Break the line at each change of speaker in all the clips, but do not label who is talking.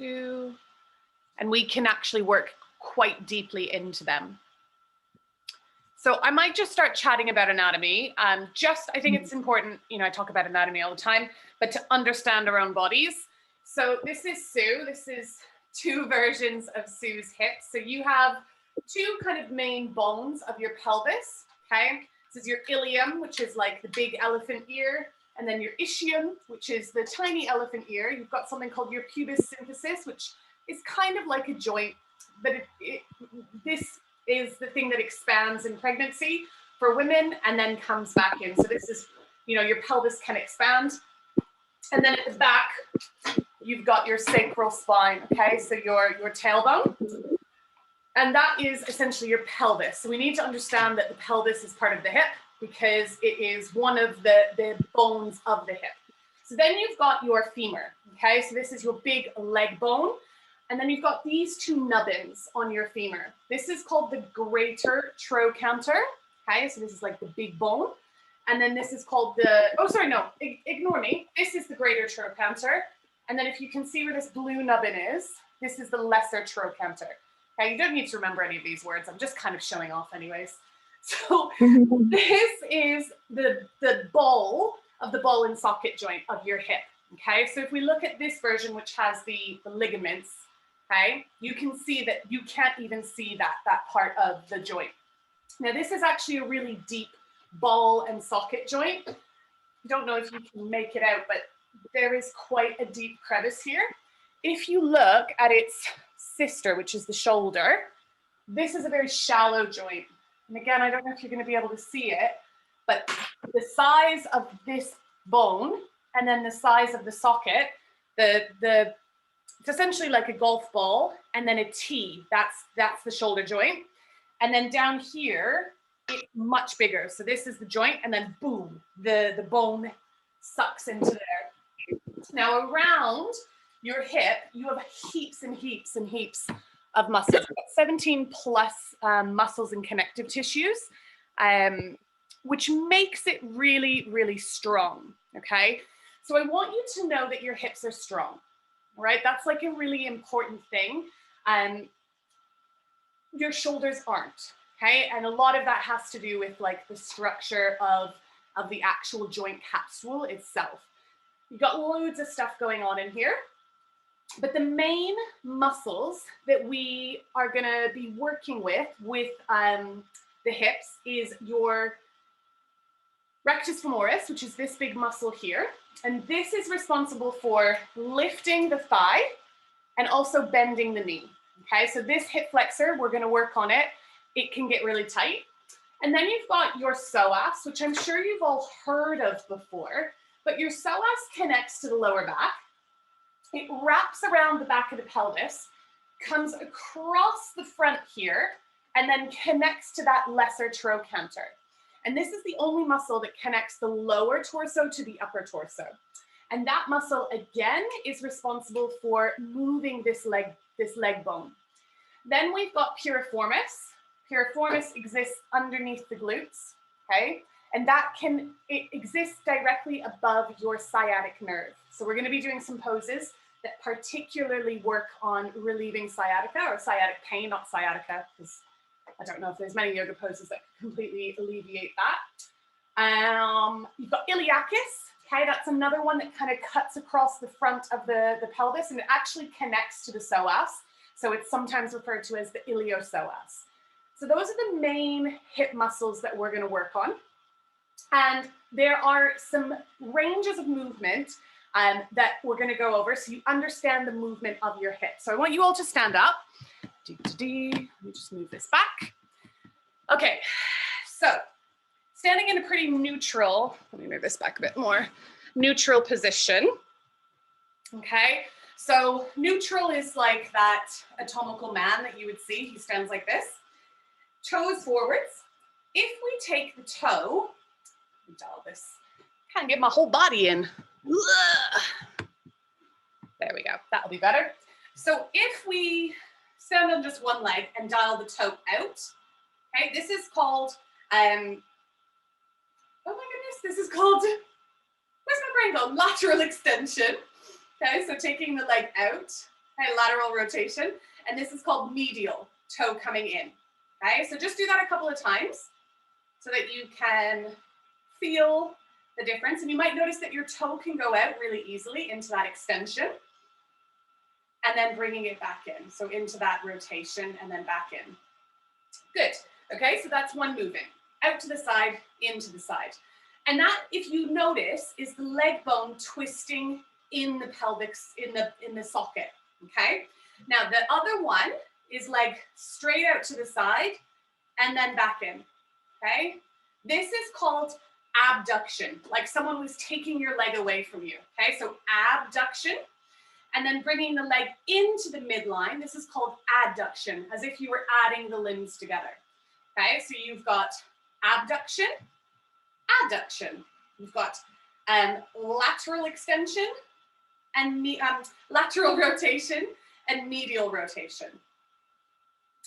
And we can actually work quite deeply into them. So I might just start chatting about anatomy. I think it's important, I talk about anatomy all the time, but to understand our own bodies. So this is Sue. This is two versions of Sue's hips. So you have two kind of main bones of your pelvis, okay? This is your ilium, which is like the big elephant ear, and then your ischium, which is the tiny elephant ear. You've got something called your pubis symphysis, which is kind of like a joint, but this is the thing that expands in pregnancy for women and then comes back in. So this is, your pelvis can expand. And then at the back, you've got your sacral spine, okay? So your tailbone. And that is essentially your pelvis. So we need to understand that the pelvis is part of the hip because it is one of the bones of the hip. So then you've got your femur, okay? So this is your big leg bone. And then you've got these two nubbins on your femur. This is called the greater trochanter, okay? So this is like the big bone. And then this is called ignore me. This is the greater trochanter. And then if you can see where this blue nubbin is, this is the lesser trochanter. Okay, you don't need to remember any of these words. I'm just kind of showing off anyways. So this is the ball of the ball and socket joint of your hip, okay? So if we look at this version, which has the ligaments, okay, you can see that you can't even see that part of the joint. Now, this is actually a really deep ball and socket joint. I don't know if you can make it out, but there is quite a deep crevice here. If you look at its sister, which is the shoulder, this is a very shallow joint. And again, I don't know if you're going to be able to see it, but the size of this bone and then the size of the socket, it's essentially like a golf ball and then a T. That's the shoulder joint. And then down here, it's much bigger. So this is the joint, and then boom, the bone sucks into there. Now around your hip, you have heaps and heaps and heaps of muscles. 17 plus muscles and connective tissues, which makes it really, really strong, okay? So I want you to know that your hips are strong, right? That's like a really important thing. Your shoulders aren't, okay? And a lot of that has to do with like the structure of the actual joint capsule itself. You've got loads of stuff going on in here, but the main muscles that we are gonna be working with the hips is your rectus femoris, which is this big muscle here. And this is responsible for lifting the thigh and also bending the knee. Okay, so this hip flexor, we're gonna work on it. It can get really tight. And then you've got your psoas, which I'm sure you've all heard of before, but your psoas connects to the lower back. It wraps around the back of the pelvis, comes across the front here, and then connects to that lesser trochanter. And this is the only muscle that connects the lower torso to the upper torso. And that muscle, again, is responsible for moving this leg bone. Then we've got piriformis. Piriformis exists underneath the glutes, okay? And it exists directly above your sciatic nerve. So we're gonna be doing some poses that particularly work on relieving sciatica or sciatic pain, not sciatica, because I don't know if there's many yoga poses that completely alleviate that. You've got iliacus, okay? That's another one that kind of cuts across the front of the pelvis, and it actually connects to the psoas. So it's sometimes referred to as the iliopsoas. So those are the main hip muscles that we're gonna work on. And there are some ranges of movement that we're gonna go over so you understand the movement of your hip. So I want you all to stand up. Let me just move this back. Okay, so standing in a pretty neutral, let me move this back a bit more, neutral position, okay? So neutral is like that anatomical man that you would see. He stands like this, toes forwards. If we take the toe, let me dial this, kind of get my whole body in. There we go, that'll be better. So if we stand on just one leg and dial the toe out, okay, this is called, oh my goodness, this is called, where's my brain gone? Lateral extension. Okay, so taking the leg out, okay, lateral rotation, and this is called medial, toe coming in, okay? So just do that a couple of times so that you can feel the difference, and you might notice that your toe can go out really easily into that extension, and then bringing it back in, so into that rotation and then back in. Good, okay, so that's one moving, out to the side, into the side. And that, if you notice, is the leg bone twisting in the pelvic, in the socket, okay? Now the other one is leg straight out to the side and then back in, okay? This is called abduction, like someone was taking your leg away from you, okay? So abduction, and then bringing the leg into the midline. This is called adduction, as if you were adding the limbs together, okay? So you've got abduction, adduction. You've got lateral extension and lateral rotation and medial rotation.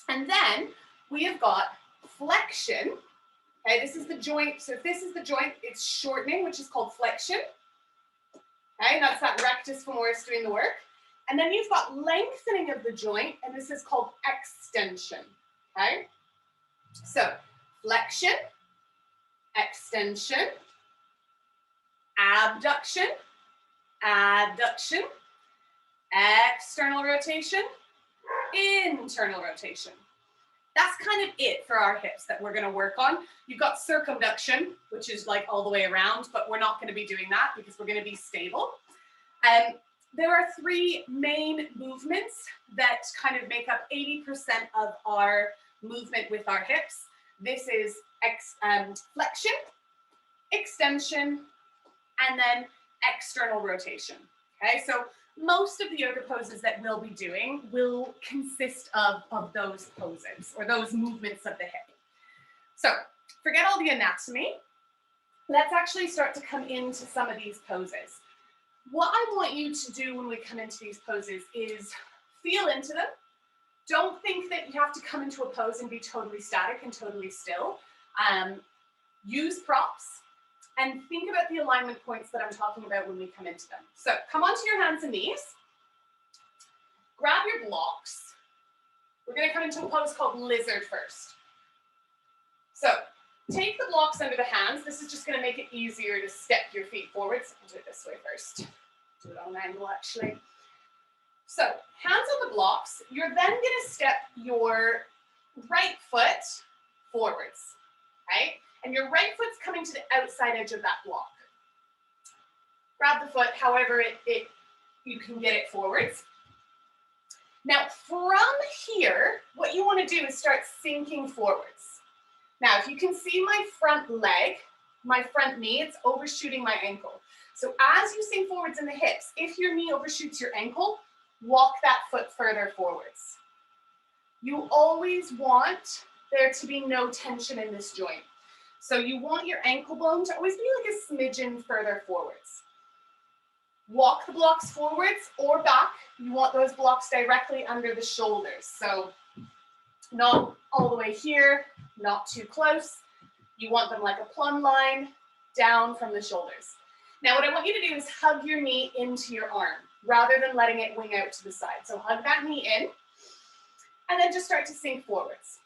And then we have got flexion. Okay, this is the joint. So if this is the joint, it's shortening, which is called flexion. Okay, that's that rectus femoris doing the work. And then you've got lengthening of the joint, and this is called extension. Okay, so flexion, extension, abduction, adduction, external rotation, internal rotation. That's kind of it for our hips that we're going to work on. You've got circumduction, which is like all the way around, but we're not going to be doing that because we're going to be stable. There are three main movements that kind of make up 80% of our movement with our hips. This is flexion, extension, and then external rotation. Okay, so most of the yoga poses that we'll be doing will consist of those poses or those movements of the hip. So forget all the anatomy. Let's actually start to come into some of these poses. What I want you to do when we come into these poses is feel into them. Don't think that you have to come into a pose and be totally static and totally still. Use props and think about the alignment points that I'm talking about when we come into them. So come onto your hands and knees. Grab your blocks. We're going to come into a pose called lizard first. So take the blocks under the hands. This is just going to make it easier to step your feet forwards. I'll do it this way first. Do it on an angle, actually. So hands on the blocks. You're then going to step your right foot forwards, okay? And your right foot's coming to the outside edge of that block. Grab the foot however you can get it forwards. Now from here, what you want to do is start sinking forwards. Now if you can see my front leg, my front knee, it's overshooting my ankle. So as you sink forwards in the hips, if your knee overshoots your ankle, walk that foot further forwards. You always want there to be no tension in this joint. So you want your ankle bone to always be like a smidgen further forwards. Walk the blocks forwards or back. You want those blocks directly under the shoulders. So not all the way here, not too close. You want them like a plumb line down from the shoulders. Now what I want you to do is hug your knee into your arm rather than letting it wing out to the side. So hug that knee in and then just start to sink forwards.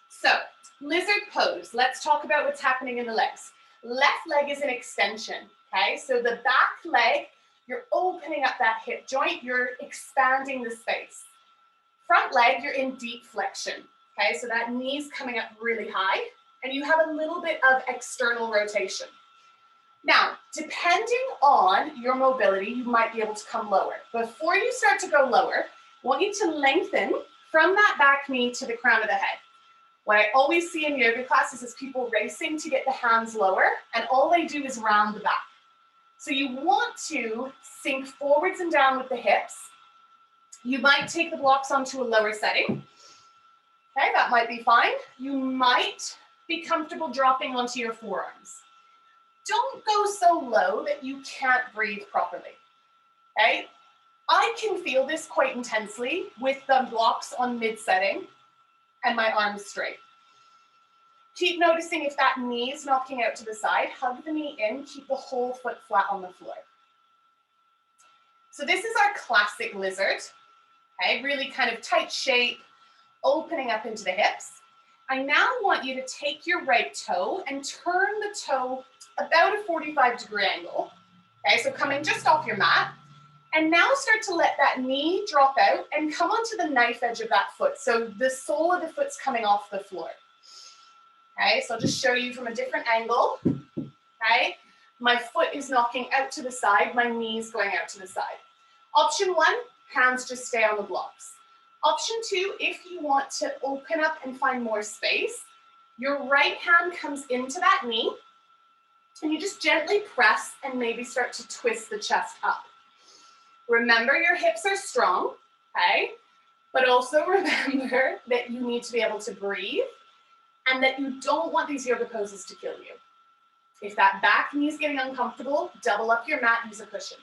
So lizard pose. Let's talk about what's happening in the legs. Left leg is an extension, okay? So the back leg, you're opening up that hip joint, you're expanding the space. Front leg, you're in deep flexion, okay? So that knee's coming up really high and you have a little bit of external rotation. Now, depending on your mobility, you might be able to come lower. Before you start to go lower, I want you to lengthen from that back knee to the crown of the head. What I always see in yoga classes is people racing to get the hands lower, and all they do is round the back. So you want to sink forwards and down with the hips. You might take the blocks onto a lower setting. Okay, that might be fine. You might be comfortable dropping onto your forearms. Don't go so low that you can't breathe properly, okay? I can feel this quite intensely with the blocks on mid-setting and my arms straight. Keep noticing if that knee is knocking out to the side. Hug the knee in, keep the whole foot flat on the floor. So this is our classic lizard, okay? Really kind of tight shape, opening up into the hips. I now want you to take your right toe and turn the toe about a 45-degree angle. Okay, so coming just off your mat. And now start to let that knee drop out and come onto the knife edge of that foot. So the sole of the foot's coming off the floor. Okay, so I'll just show you from a different angle. Okay, my foot is knocking out to the side, my knee's going out to the side. Option one, hands just stay on the blocks. Option two, if you want to open up and find more space, your right hand comes into that knee and you just gently press and maybe start to twist the chest up. Remember your hips are strong, okay? But also remember that you need to be able to breathe and that you don't want these yoga poses to kill you. If that back knee is getting uncomfortable, double up your mat, use a cushion.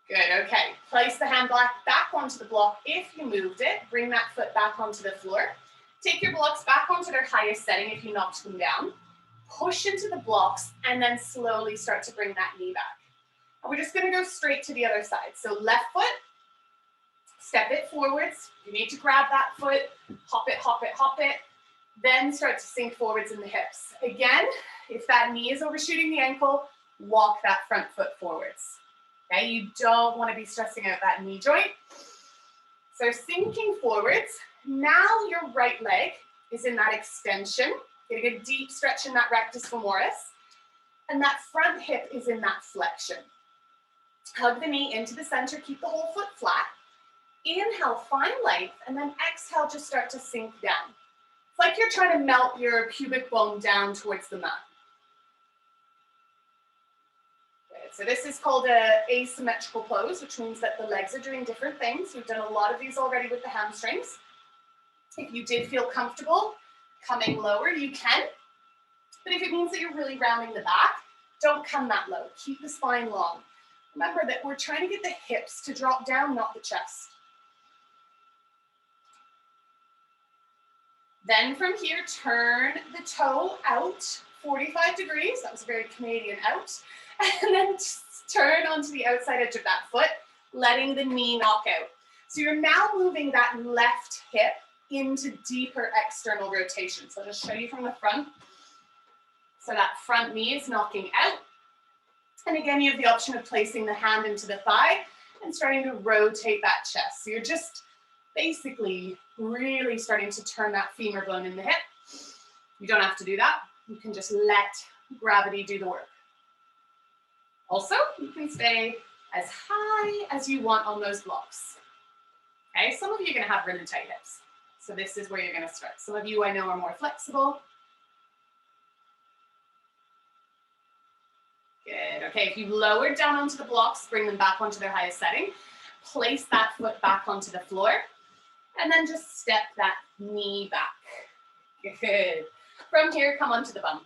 Good, okay. Place the hand back onto the block. If you moved it, bring that foot back onto the floor. Take your blocks back onto their highest setting if you knocked them down. Push into the blocks and then slowly start to bring that knee back. And we're just gonna go straight to the other side. So left foot, step it forwards. You need to grab that foot, hop it, hop it, hop it. Then start to sink forwards in the hips. Again, if that knee is overshooting the ankle, walk that front foot forwards. Okay, you don't want to be stressing out that knee joint. So sinking forwards, now your right leg is in that extension, getting a deep stretch in that rectus femoris, and that front hip is in that flexion. Hug the knee into the center, keep the whole foot flat. Inhale, find length, and then exhale, just start to sink down. It's like you're trying to melt your pubic bone down towards the mat. So this is called an asymmetrical pose, which means that the legs are doing different things. We've done a lot of these already with the hamstrings. If you did feel comfortable coming lower, you can. But if it means that you're really rounding the back, don't come that low. Keep the spine long. Remember that we're trying to get the hips to drop down, not the chest. Then from here, turn the toe out 45 degrees. That was a very Canadian out. And then turn onto the outside edge of that foot, letting the knee knock out. So you're now moving that left hip into deeper external rotation. So I'll just show you from the front. So that front knee is knocking out. And again, you have the option of placing the hand into the thigh and starting to rotate that chest. So you're just basically really starting to turn that femur bone in the hip. You don't have to do that. You can just let gravity do the work. Also, you can stay as high as you want on those blocks. Okay, some of you are going to have really tight hips. So this is where you're going to start. Some of you I know are more flexible. Good, okay, if you've lowered down onto the blocks, bring them back onto their highest setting. Place that foot back onto the floor. And then just step that knee back. Good. From here, come onto the bum.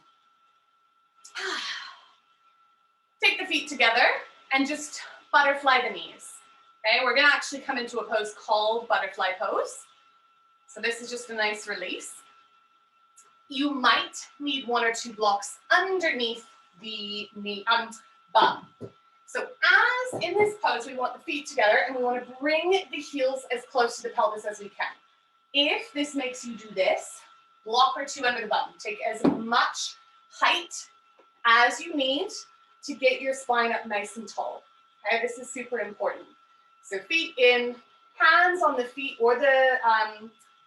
Take the feet together and just butterfly the knees. Okay, we're gonna actually come into a pose called butterfly pose. So this is just a nice release. You might need one or two blocks underneath the knee, bum. So as in this pose, we want the feet together and we want to bring the heels as close to the pelvis as we can. If this makes you do this, block or two under the bum. Take as much height as you need to get your spine up nice and tall. Okay, this is super important. So feet in, hands on the feet or the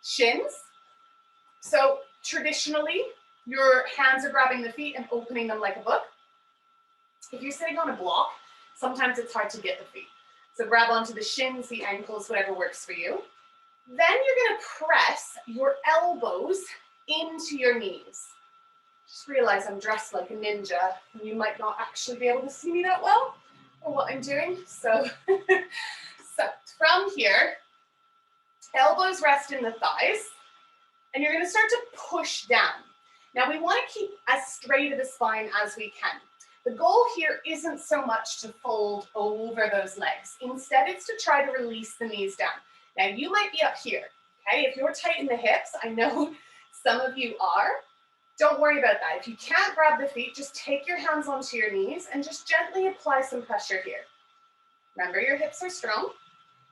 shins. So traditionally, your hands are grabbing the feet and opening them like a book. If you're sitting on a block, sometimes it's hard to get the feet. So grab onto the shins, the ankles, whatever works for you. Then you're gonna press your elbows into your knees. Just realize I'm dressed like a ninja. And you might not actually be able to see me that well or what I'm doing. So, so from here, elbows rest in the thighs, and you're gonna start to push down. Now we wanna keep as straight of a spine as we can. The goal here isn't so much to fold over those legs. Instead, it's to try to release the knees down. Now, you might be up here, okay? If you're tight in the hips, I know some of you are, don't worry about that. If you can't grab the feet, just take your hands onto your knees and just gently apply some pressure here. Remember, your hips are strong.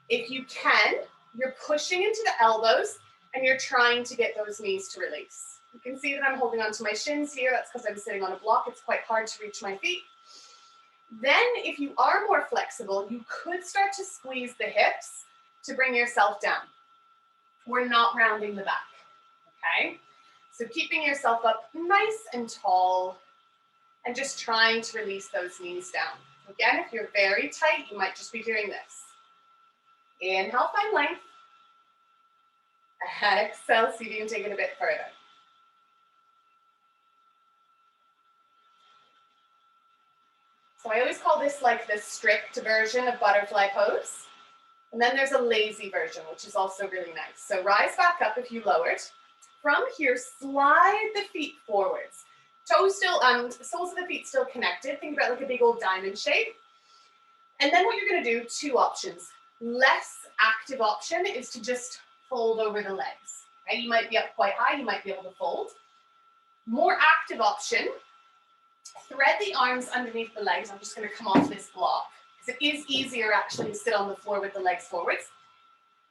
If you can, you're pushing into the elbows and you're trying to get those knees to release. You can see that I'm holding onto my shins here. That's because I'm sitting on a block. It's quite hard to reach my feet. Then if you are more flexible, you could start to squeeze the hips to bring yourself down. We're not rounding the back, okay? So keeping yourself up nice and tall and just trying to release those knees down. Again, if you're very tight, you might just be doing this. Inhale, find length. Exhale, see if you can take it a bit further. So I always call this like the strict version of butterfly pose. And then there's a lazy version, which is also really nice. So rise back up if you lowered. From here, slide the feet forwards. Toes still, soles of the feet still connected. Think about like a big old diamond shape. And then what you're gonna do, two options. Less active option is to just fold over the legs. Okay? You might be up quite high, you might be able to fold. More active option, thread the arms underneath the legs. I'm just gonna come off this block, because it is easier actually to sit on the floor with the legs forwards.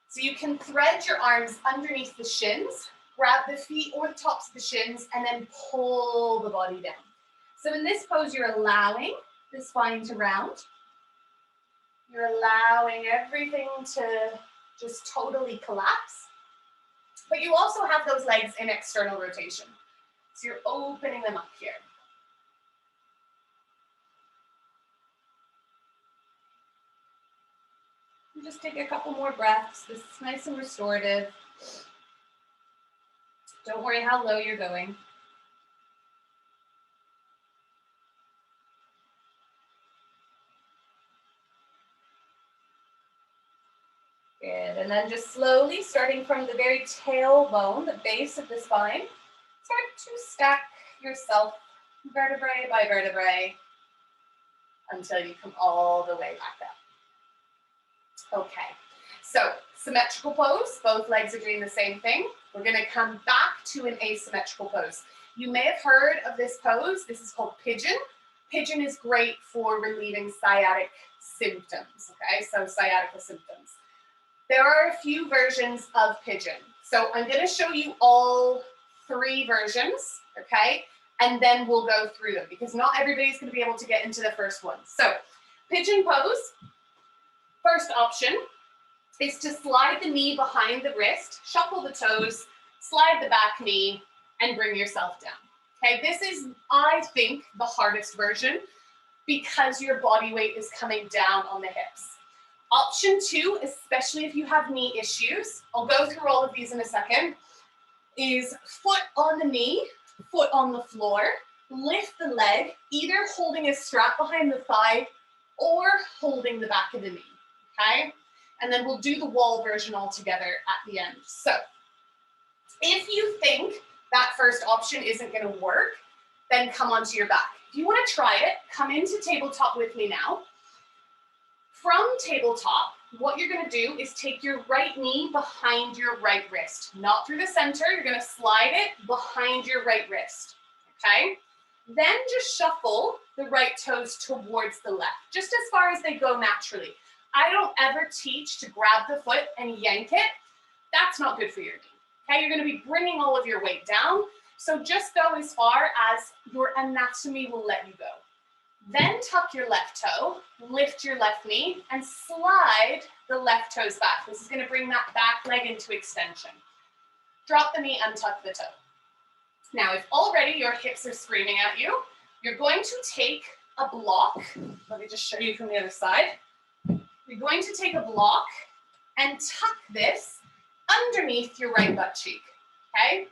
So you can thread your arms underneath the shins, grab the feet or the tops of the shins, and then pull the body down. So in this pose, you're allowing the spine to round. You're allowing everything to just totally collapse. But you also have those legs in external rotation. So you're opening them up here. And just take a couple more breaths. This is nice and restorative. Don't worry how low you're going. Good, and then just slowly, starting from the very tailbone, the base of the spine, start to stack yourself vertebrae by vertebrae until you come all the way back up. Okay, so symmetrical pose, both legs are doing the same thing. We're gonna come back to an asymmetrical pose. You may have heard of this pose. This is called pigeon. Pigeon is great for relieving sciatic symptoms, okay? So sciatica symptoms. There are a few versions of pigeon. So I'm gonna show you all three versions, okay? And then we'll go through them because not everybody's gonna be able to get into the first one. So pigeon pose, first option is to slide the knee behind the wrist, shuffle the toes, slide the back knee, and bring yourself down. Okay, this is, I think, the hardest version because your body weight is coming down on the hips. Option two, especially if you have knee issues, I'll go through all of these in a second, is foot on the knee, foot on the floor, lift the leg, either holding a strap behind the thigh or holding the back of the knee, okay? And then we'll do the wall version all together at the end. So if you think that first option isn't gonna work, then come onto your back. If you wanna try it, come into tabletop with me now. From tabletop, what you're gonna do is take your right knee behind your right wrist, not through the center. You're gonna slide it behind your right wrist, okay? Then just shuffle the right toes towards the left, just as far as they go naturally. I don't ever teach to grab the foot and yank it. That's not good for your knee, okay? You're gonna be bringing all of your weight down. So just go as far as your anatomy will let you go. Then tuck your left toe, lift your left knee, and slide the left toes back. This is gonna bring that back leg into extension. Drop the knee, untuck the toe. Now, if already your hips are screaming at you, you're going to take a block. Let me just show you from the other side. You're going to take a block and tuck this underneath your right butt cheek, okay?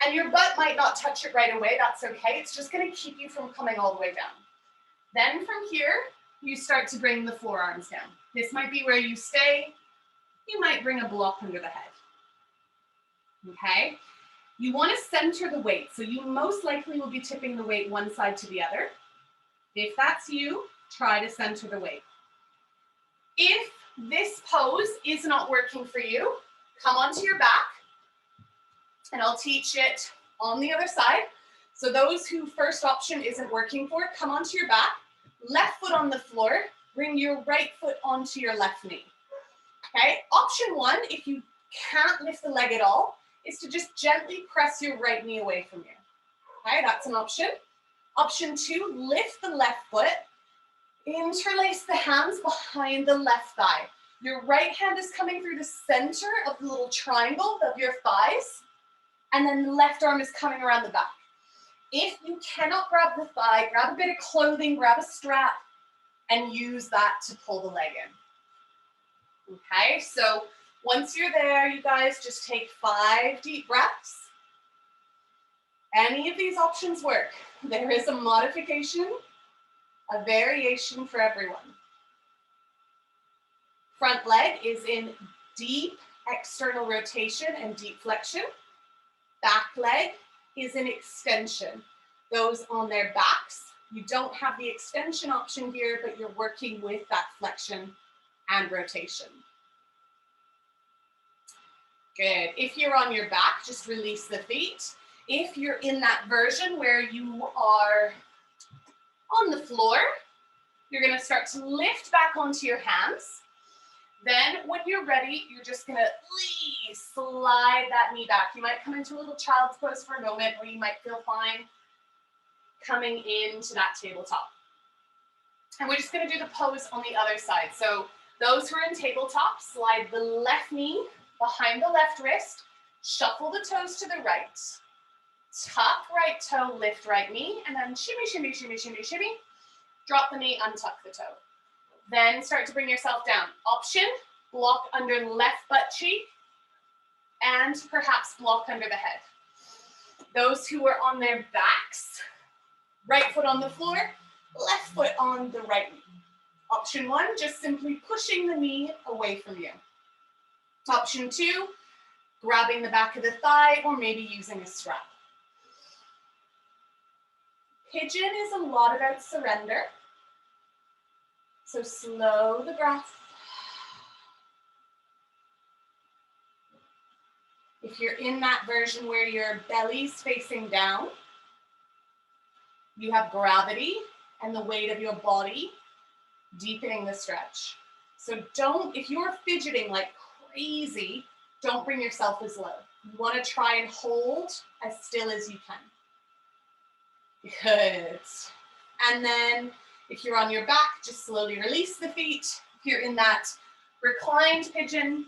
And your butt might not touch it right away, that's okay. It's just gonna keep you from coming all the way down. Then from here, you start to bring the forearms down. This might be where you stay. You might bring a block under the head, okay? You wanna center the weight. So you most likely will be tipping the weight one side to the other. If that's you, try to center the weight. If this pose is not working for you, come onto your back and I'll teach it on the other side. So those who first option isn't working for, come onto your back, left foot on the floor, bring your right foot onto your left knee. Okay, option one, if you can't lift the leg at all, is to just gently press your right knee away from you. Okay, that's an option. Option two, lift the left foot, interlace the hands behind the left thigh. Your right hand is coming through the center of the little triangle of your thighs, and then the left arm is coming around the back. If you cannot grab the thigh, grab a bit of clothing, grab a strap, and use that to pull the leg in. Okay, so once you're there, you guys just take 5 deep breaths. Any of these options work. There is a modification, a variation for everyone. Front leg is in deep external rotation and deep flexion. Back leg is in extension. Those on their backs, you don't have the extension option here, but you're working with that flexion and rotation. Good. If you're on your back, just release the feet. If you're in that version where you are on the floor, you're going to start to lift back onto your hands. Then when you're ready, you're just going to slide that knee back. You might come into a little child's pose for a moment, or you might feel fine coming into that tabletop. And we're just going to do the pose on the other side. So those who are in tabletop, slide the left knee behind the left wrist, shuffle the toes to the right, tuck right toe, lift right knee, and then shimmy, shimmy, shimmy, shimmy, shimmy. Drop the knee, untuck the toe. Then start to bring yourself down. Option, block under left butt cheek, and perhaps block under the head. Those who are on their backs, right foot on the floor, left foot on the right knee. Option one, just simply pushing the knee away from you. Option two, grabbing the back of the thigh or maybe using a strap. Pigeon is a lot about surrender. So slow the breath. If you're in that version where your belly's facing down, you have gravity and the weight of your body deepening the stretch. So don't, if you're fidgeting like crazy, don't bring yourself as low. You want to try and hold as still as you can. Good. And then if you're on your back, just slowly release the feet. If you're in that reclined pigeon,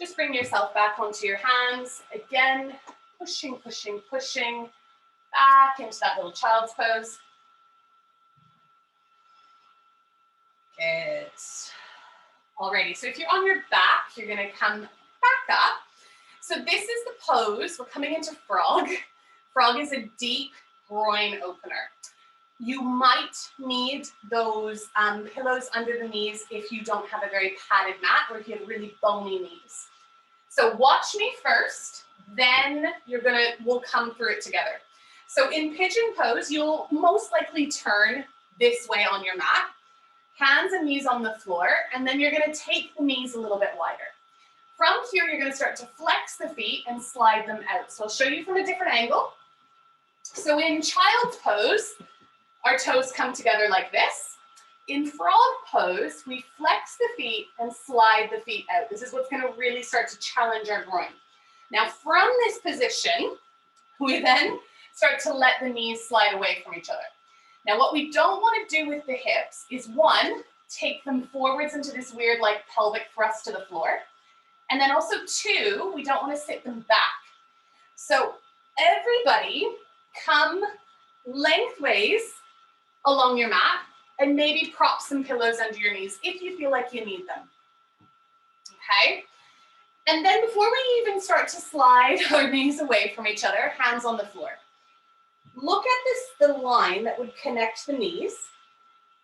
just bring yourself back onto your hands. Again, pushing, pushing, pushing back into that little child's pose. Good. Alrighty, so if you're on your back, you're gonna come back up. So this is the pose. We're coming into frog. Frog is a deep groin opener. You might need those pillows under the knees if you don't have a very padded mat or if you have really bony knees. So watch me first, then we'll come through it together. So in pigeon pose, you'll most likely turn this way on your mat, hands and knees on the floor, and then you're gonna take the knees a little bit wider. From here, you're gonna start to flex the feet and slide them out. So I'll show you from a different angle. So in child's pose, our toes come together like this. In frog pose, we flex the feet and slide the feet out. This is what's going to really start to challenge our groin. Now from this position, we then start to let the knees slide away from each other. Now what we don't want to do with the hips is one, take them forwards into this weird like pelvic thrust to the floor. And then also two, we don't want to sit them back. So everybody come lengthways along your mat and maybe prop some pillows under your knees if you feel like you need them. Okay? And then before we even start to slide our knees away from each other, hands on the floor. Look at the line that would connect the knees.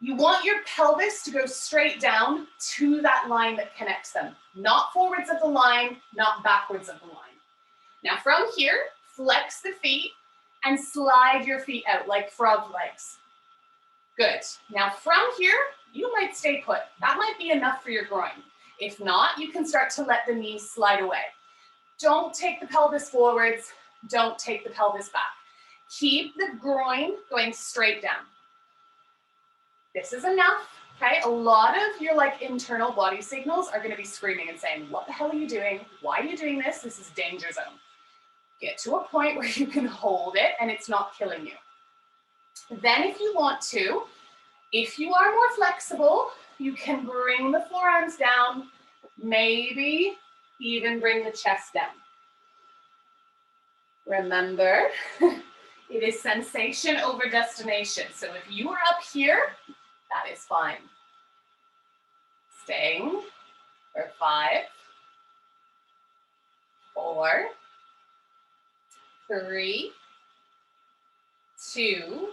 You want your pelvis to go straight down to that line that connects them. Not forwards of the line, not backwards of the line. Now from here, flex the feet and slide your feet out like frog legs. Good. Now from here, you might stay put. That might be enough for your groin. If not, you can start to let the knees slide away. Don't take the pelvis forwards. Don't take the pelvis back. Keep the groin going straight down. This is enough. Okay, a lot of your like internal body signals are going to be screaming and saying, what the hell are you doing? Why are you doing this? This is danger zone. Get to a point where you can hold it and it's not killing you. Then if you want to, if you are more flexible, you can bring the forearms down, maybe even bring the chest down. Remember, it is sensation over destination. So if you are up here, that is fine. Staying for 5, 4, 3, 2.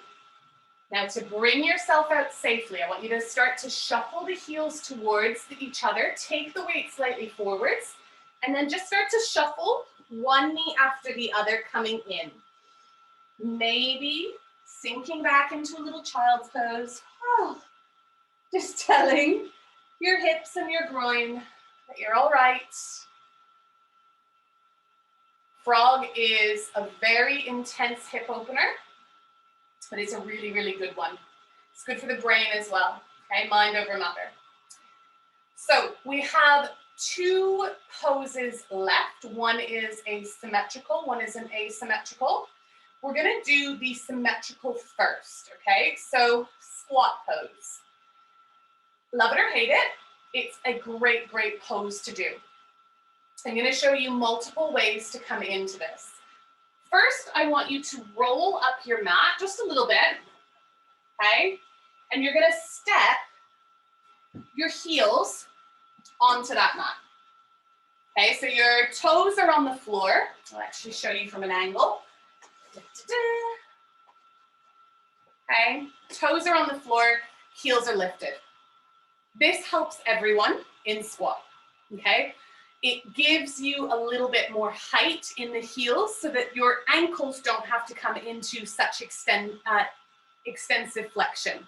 Now to bring yourself out safely, I want you to start to shuffle the heels towards each other. Take the weight slightly forwards, and then just start to shuffle one knee after the other coming in. Maybe sinking back into a little child's pose. Oh, just telling your hips and your groin that you're all right. Frog is a very intense hip opener, but it's a really, really good one. It's good for the brain as well, okay? Mind over matter. So we have 2 poses left. One is a symmetrical, one is an asymmetrical. We're gonna do the symmetrical first, okay? So squat pose. Love it or hate it, it's a great, great pose to do. I'm gonna show you multiple ways to come into this. First, I want you to roll up your mat just a little bit, okay? And you're gonna step your heels onto that mat. Okay, so your toes are on the floor. I'll actually show you from an angle. Okay, toes are on the floor, heels are lifted. This helps everyone in squat, okay? It gives you a little bit more height in the heels so that your ankles don't have to come into such extensive flexion.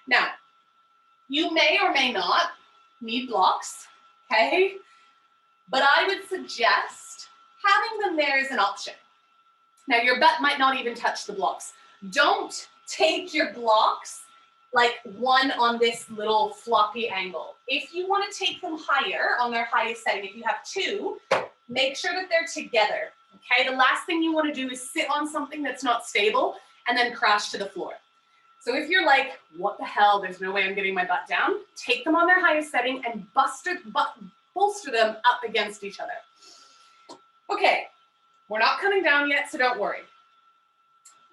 Now, you may or may not need blocks, okay? But I would suggest having them there is an option. Now, your butt might not even touch the blocks. Don't take your blocks like one on this little floppy angle. If you want to take them higher on their highest setting, if you have 2, make sure that they're together, okay? The last thing you want to do is sit on something that's not stable and then crash to the floor. So if you're like, what the hell, there's no way I'm getting my butt down, take them on their highest setting and bolster them up against each other. Okay, we're not coming down yet, so don't worry.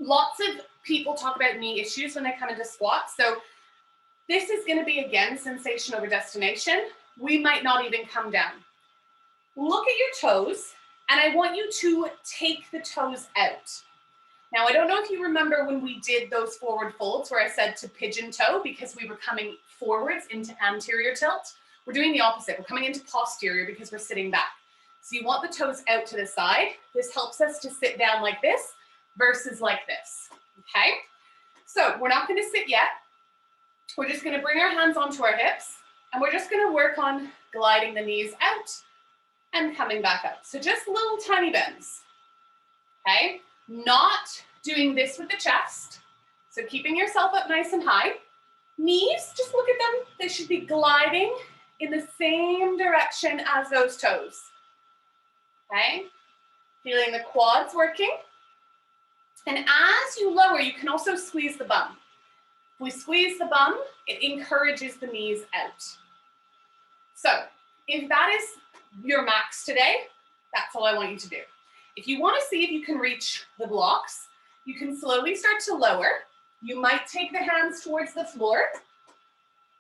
Lots of people talk about knee issues when they come into squat. So this is going to be, again, sensation over destination. We might not even come down. Look at your toes, and I want you to take the toes out. Now, I don't know if you remember when we did those forward folds where I said to pigeon toe because we were coming forwards into anterior tilt. We're doing the opposite. We're coming into posterior because we're sitting back. So you want the toes out to the side. This helps us to sit down like this versus like this, okay? So we're not gonna sit yet. We're just gonna bring our hands onto our hips and we're just gonna work on gliding the knees out and coming back up. So just little tiny bends, okay? Not doing this with the chest. So keeping yourself up nice and high. Knees, just look at them. They should be gliding in the same direction as those toes, okay? Feeling the quads working. And as you lower, you can also squeeze the bum. If we squeeze the bum, it encourages the knees out. So if that is your max today, that's all I want you to do. If you want to see if you can reach the blocks, you can slowly start to lower. You might take the hands towards the floor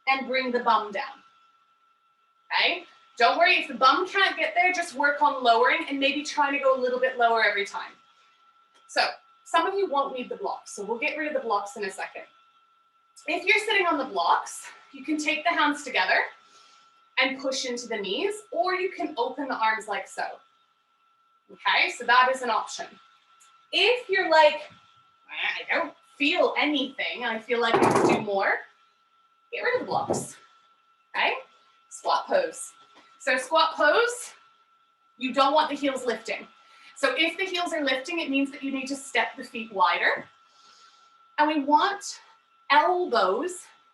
and bring the bum down, okay? Don't worry, if the bum can't get there, just work on lowering and maybe try to go a little bit lower every time. So some of you won't need the blocks, so we'll get rid of the blocks in a second. If you're sitting on the blocks, you can take the hands together and push into the knees, or you can open the arms like so. Okay, so that is an option. If you're like, I don't feel anything, I feel like I can do more, get rid of the blocks, okay? Squat pose. So squat pose, you don't want the heels lifting. So if the heels are lifting, it means that you need to step the feet wider. And we want elbows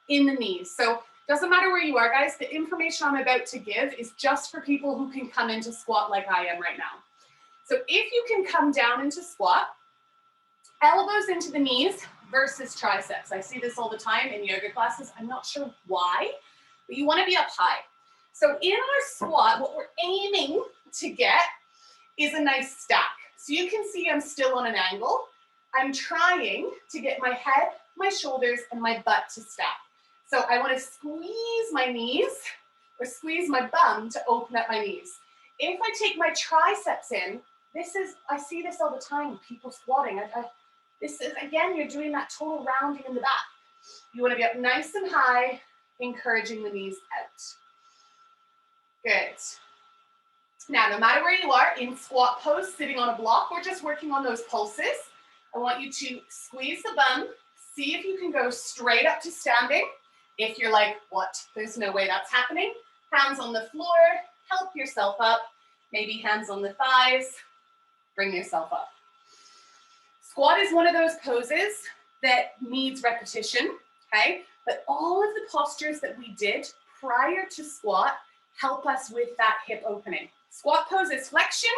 in the knees. So Doesn't matter where you are, guys. The information I'm about to give is just for people who can come into squat like I am right now. So if you can come down into squat, elbows into the knees versus triceps. I see this all the time in yoga classes. I'm not sure why, but you want to be up high. So in our squat, what we're aiming to get is a nice stack. So you can see I'm still on an angle. I'm trying to get my head, my shoulders, and my butt to stack. So I want to squeeze my knees or squeeze my bum to open up my knees. If I take my triceps in, I see this all the time, people squatting. This is, again, you're doing that total rounding in the back. You want to be up nice and high, encouraging the knees out. Good. Now, no matter where you are, in squat pose, sitting on a block, or just working on those pulses, I want you to squeeze the bum, see if you can go straight up to standing. If you're like, what? There's no way that's happening. Hands on the floor, help yourself up. Maybe hands on the thighs, bring yourself up. Squat is one of those poses that needs repetition, okay? But all of the postures that we did prior to squat help us with that hip opening. Squat pose is flexion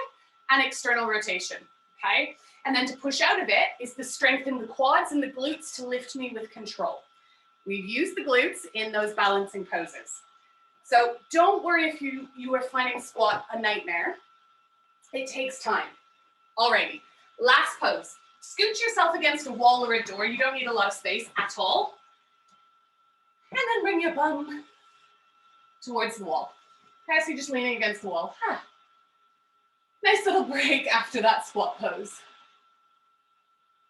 and external rotation, okay? And then to push out of it is the strength in the quads and the glutes to lift me with control. We've used the glutes in those balancing poses. So don't worry if you are finding squat a nightmare. It takes time. Alrighty, last pose. Scoot yourself against a wall or a door. You don't need a lot of space at all. And then bring your bum towards the wall. Okay, so you're just leaning against the wall. Nice little break after that squat pose.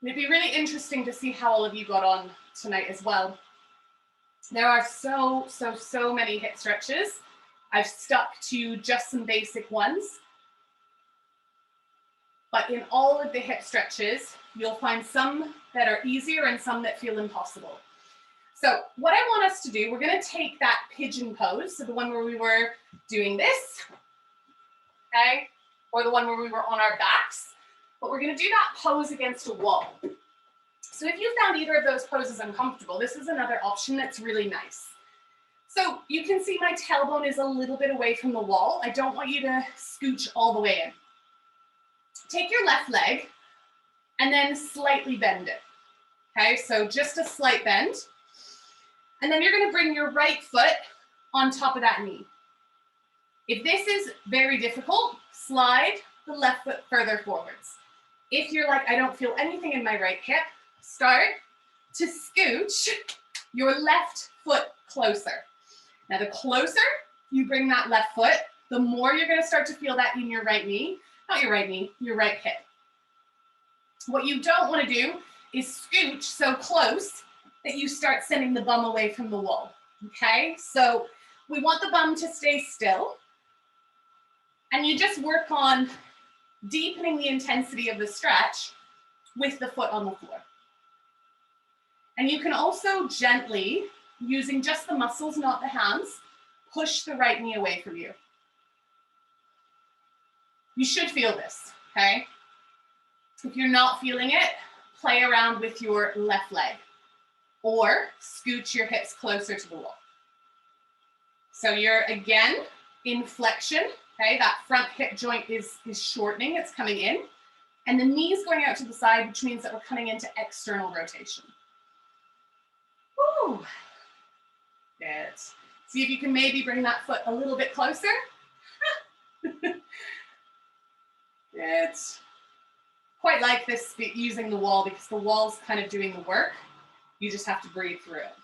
It'd be really interesting to see how all of you got on tonight as well. There are so many hip stretches. I've stuck to just some basic ones. But in all of the hip stretches, you'll find some that are easier and some that feel impossible. So what I want us to do, we're going to take that pigeon pose, so the one where we were doing this, okay, or the one where we were on our backs, but we're going to do that pose against a wall. So if you found either of those poses uncomfortable, this is another option that's really nice. So you can see my tailbone is a little bit away from the wall. I don't want you to scooch all the way in. Take your left leg and then slightly bend it. Okay, so just a slight bend. And then you're going to bring your right foot on top of that knee. If this is very difficult, slide the left foot further forwards. If you're like, I don't feel anything in my right hip, start to scooch your left foot closer. Now, the closer you bring that left foot, the more you're going to start to feel that in your right knee. Not your right knee, your right hip. What you don't want to do is scooch so close that you start sending the bum away from the wall, okay? So we want the bum to stay still, and you just work on deepening the intensity of the stretch with the foot on the floor. And you can also gently, using just the muscles, not the hands, push the right knee away from you. You should feel this, okay? If you're not feeling it, play around with your left leg or scooch your hips closer to the wall. So you're, again, in flexion, okay? That front hip joint is shortening, it's coming in. And the knee's going out to the side, which means that we're coming into external rotation. Woo! Good. See if you can maybe bring that foot a little bit closer. It's quite like this using the wall because the wall's kind of doing the work. You just have to breathe through it.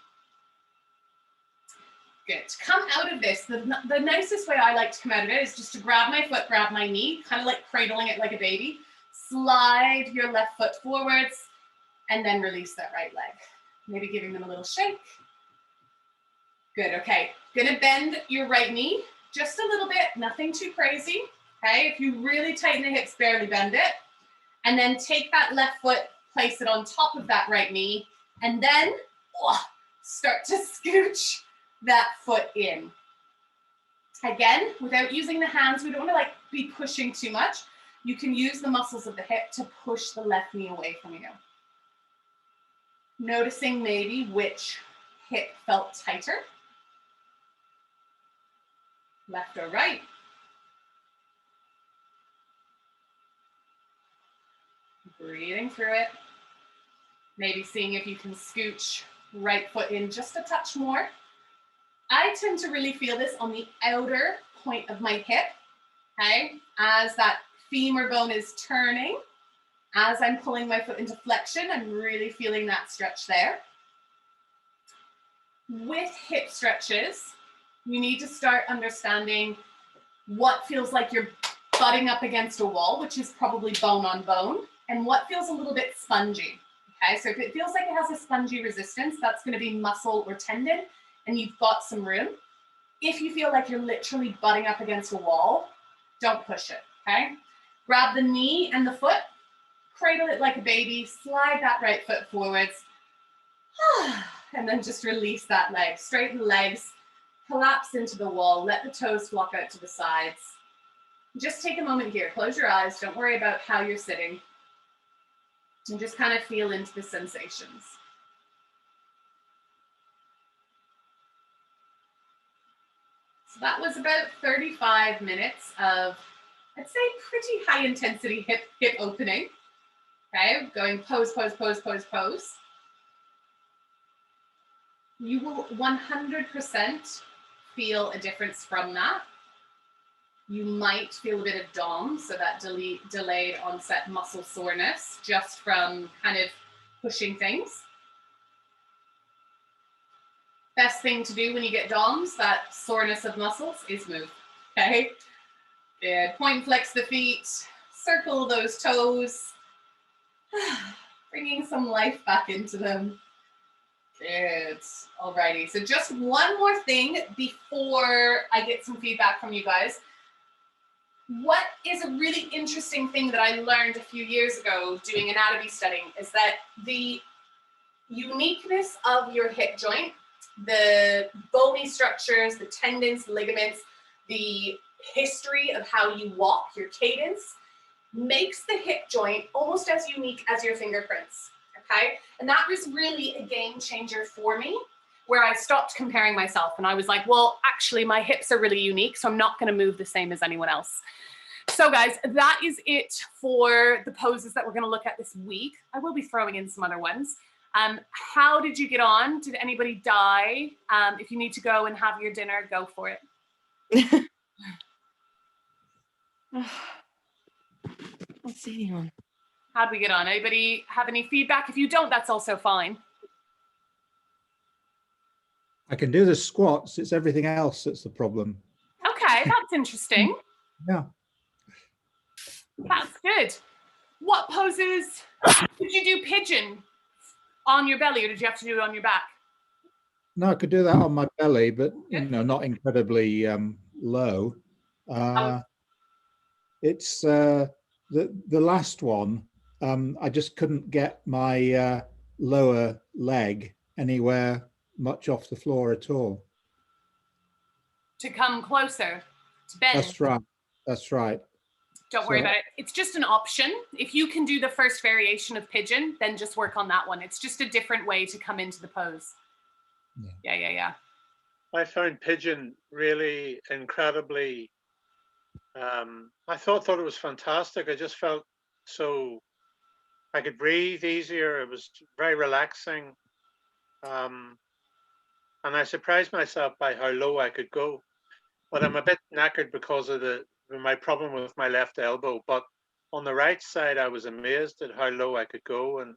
Good. To come out of this, the nicest way I like to come out of it is just to grab my foot, grab my knee, kind of like cradling it like a baby. Slide your left foot forwards and then release that right leg. Maybe giving them a little shake. Good, okay. Gonna bend your right knee just a little bit, nothing too crazy. Okay, if you really tighten the hips, barely bend it. And then take that left foot, place it on top of that right knee, and then start to scooch that foot in. Again, without using the hands, we don't want to like be pushing too much. You can use the muscles of the hip to push the left knee away from you. Noticing maybe which hip felt tighter. left or right. Breathing through it. Maybe seeing if you can scooch right foot in just a touch more. I tend to really feel this on the outer point of my hip, okay? As that femur bone is turning, as I'm pulling my foot into flexion, I'm really feeling that stretch there. With hip stretches, you need to start understanding what feels like you're butting up against a wall, which is probably bone on bone, and what feels a little bit spongy. Okay, so if it feels like it has a spongy resistance, that's going to be muscle or tendon, and you've got some room. If you feel like you're literally butting up against a wall, don't push it, okay? Grab the knee and the foot, cradle it like a baby, slide that right foot forwards, and then just release that leg. Straighten the legs, collapse into the wall, let the toes flock out to the sides. Just take a moment here, close your eyes, don't worry about how you're sitting, and just kind of feel into the sensations. So that was about 35 minutes of, I'd say, pretty high intensity hip opening. Okay, going pose, pose, pose, pose, pose. You will 100% feel a difference from that. You might feel a bit of DOM, so that delayed onset muscle soreness, just from kind of pushing things. Best thing to do when you get DOMs, that soreness of muscles, is move, okay? Good, point and flex the feet, circle those toes, bringing some life back into them. Good, alrighty. So just one more thing before I get some feedback from you guys. What is a really interesting thing that I learned a few years ago doing anatomy studying is that the uniqueness of your hip joint, the bony structures, the tendons, ligaments, the history of how you walk, your cadence, makes the hip joint almost as unique as your fingerprints, okay? And that was really a game changer for me, where I stopped comparing myself and I was like, well, actually my hips are really unique, so I'm not gonna move the same as anyone else. So guys, that is it for the poses that we're gonna look at this week. I will be throwing in some other ones. How did you get on? Did anybody die? If you need to go and have your dinner, go for it.
Let's see anyone.
How'd we get on? Anybody have any feedback? If you don't, that's also fine.
I can do the squats. It's everything else that's the problem.
Okay, that's interesting.
Yeah.
That's good. What poses did you do? Pigeon on your belly, or did you have to do it on your back?
No, I could do that on my belly, but you know, not incredibly low. It's the last one. I just couldn't get my lower leg anywhere much off the floor at all.
To come closer, to bend.
That's right. That's right.
Don't worry about it. It's just an option. If you can do the first variation of pigeon, then just work on that one. It's just a different way to come into the pose. Yeah.
I found pigeon really incredibly, I thought it was fantastic. I just felt so, I could breathe easier. It was very relaxing. And I surprised myself by how low I could go. But I'm a bit knackered because of my problem with my left elbow. But on the right side, I was amazed at how low I could go. And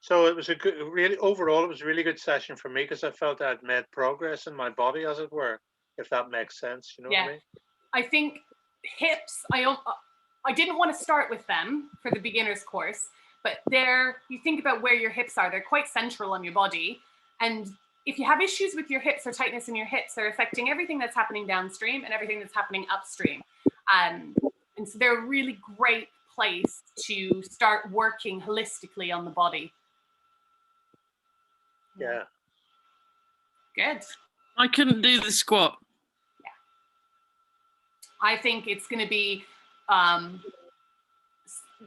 so it was overall, it was a really good session for me because I felt I'd made progress in my body, as it were, if that makes sense. You know what I mean?
I think hips, I didn't want to start with them for the beginner's course, but you think about where your hips are, they're quite central on your body. And if you have issues with your hips or tightness in your hips, they're affecting everything that's happening downstream and everything that's happening upstream. And so they're a really great place to start working holistically on the body.
Yeah.
Good.
I couldn't do the squat.
Yeah. I think it's going to be,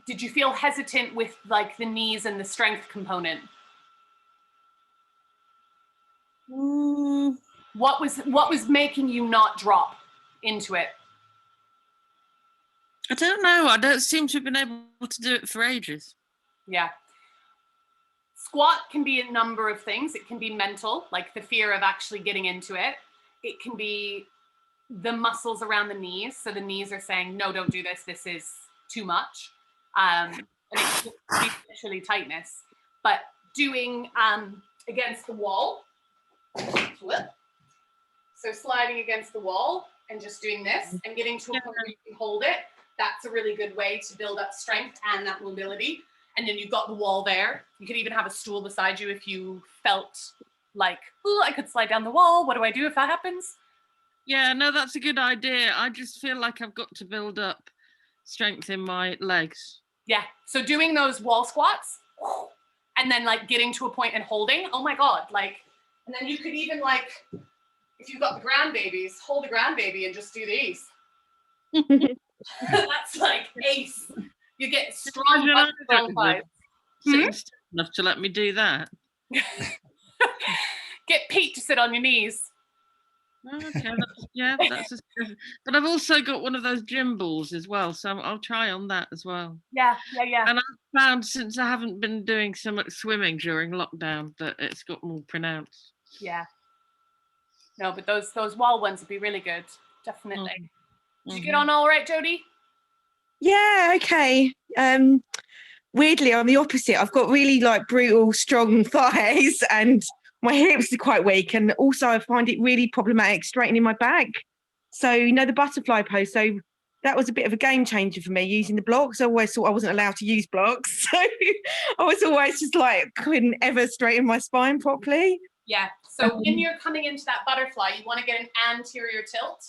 did you feel hesitant with like the knees and the strength component? What was making you not drop into it?
I don't know. I don't seem to have been able to do it for ages.
Yeah. Squat can be a number of things. It can be mental, like the fear of actually getting into it. It can be the muscles around the knees. So the knees are saying, no, don't do this. This is too much. And it can be literally tightness. But doing against the wall, so sliding against the wall and just doing this and getting to a point where you can hold it, that's a really good way to build up strength and that mobility. And then you've got the wall there. You could even have a stool beside you if you felt like, oh, I could slide down the wall. What do I do if that happens?
Yeah, no, that's a good idea. I just feel like I've got to build up strength in my legs.
Yeah. So doing those wall squats and then like getting to a point and holding, oh my God, like, and then you could even like, if you've got the grandbabies, hold the grandbaby and just do these. That's like ace. You get strong thighs.
Sitting still enough to let me do that.
Get Pete to sit on your knees.
Okay, that's but I've also got one of those gym balls as well, so I'll try on that as well.
Yeah.
And I've found since I haven't been doing so much swimming during lockdown that it's got more pronounced.
Yeah. No, but those wall ones would be really good. Definitely.
Mm-hmm.
Did you get on all right, Jody?
Yeah, okay. Weirdly, I'm the opposite. I've got really like brutal, strong thighs and my hips are quite weak. And also I find it really problematic straightening my back. So, you know, the butterfly pose. So that was a bit of a game changer for me using the blocks. I always thought I wasn't allowed to use blocks. So I was always just like, couldn't ever straighten my spine properly.
Yeah. So when you're coming into that butterfly, you want to get an anterior tilt.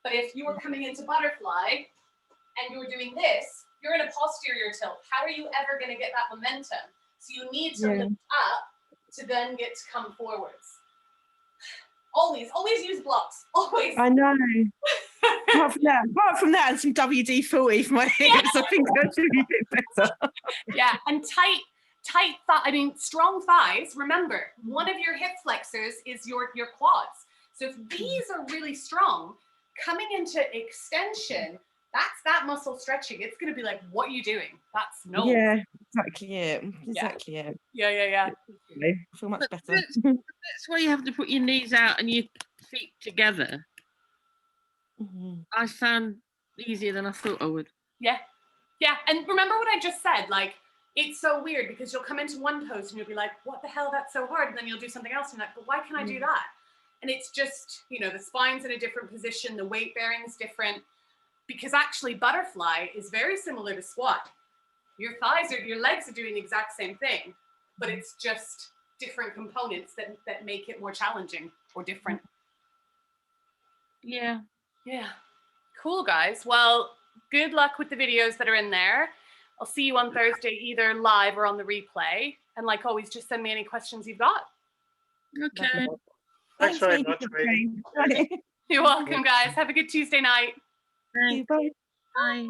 But if you were coming into butterfly and you were doing this, you're in a posterior tilt. How are you ever going to get that momentum? So you need to lift up to then get to come forwards. Always use blocks. Always.
I know. apart from that, and some WD-40 for my hips, I think that's really a bit better.
Yeah, and strong thighs. Remember, one of your hip flexors is your quads. So if these are really strong, coming into extension, that's that muscle stretching. It's going to be like, what are you doing? That's no.
Yeah, exactly it. Exactly it.
Yeah.
I feel much better.
That's why you have to put your knees out and your feet together.
Mm-hmm.
I found easier than I thought I would.
Yeah. And remember what I just said? Like, it's so weird because you'll come into one pose and you'll be like, what the hell? That's so hard. And then you'll do something else and you're like, but why can't I do that? And it's just, you know, the spine's in a different position. The weight bearing is different. Because actually butterfly is very similar to squat. Your legs are doing the exact same thing, but it's just different components that make it more challenging or different.
Yeah.
Cool, guys. Well, good luck with the videos that are in there. I'll see you on Thursday, either live or on the replay. And like always, just send me any questions you've got.
Okay.
Thanks very much, Megan.
You're welcome, guys. Have a good Tuesday night.
Thanks.
Bye.
Bye.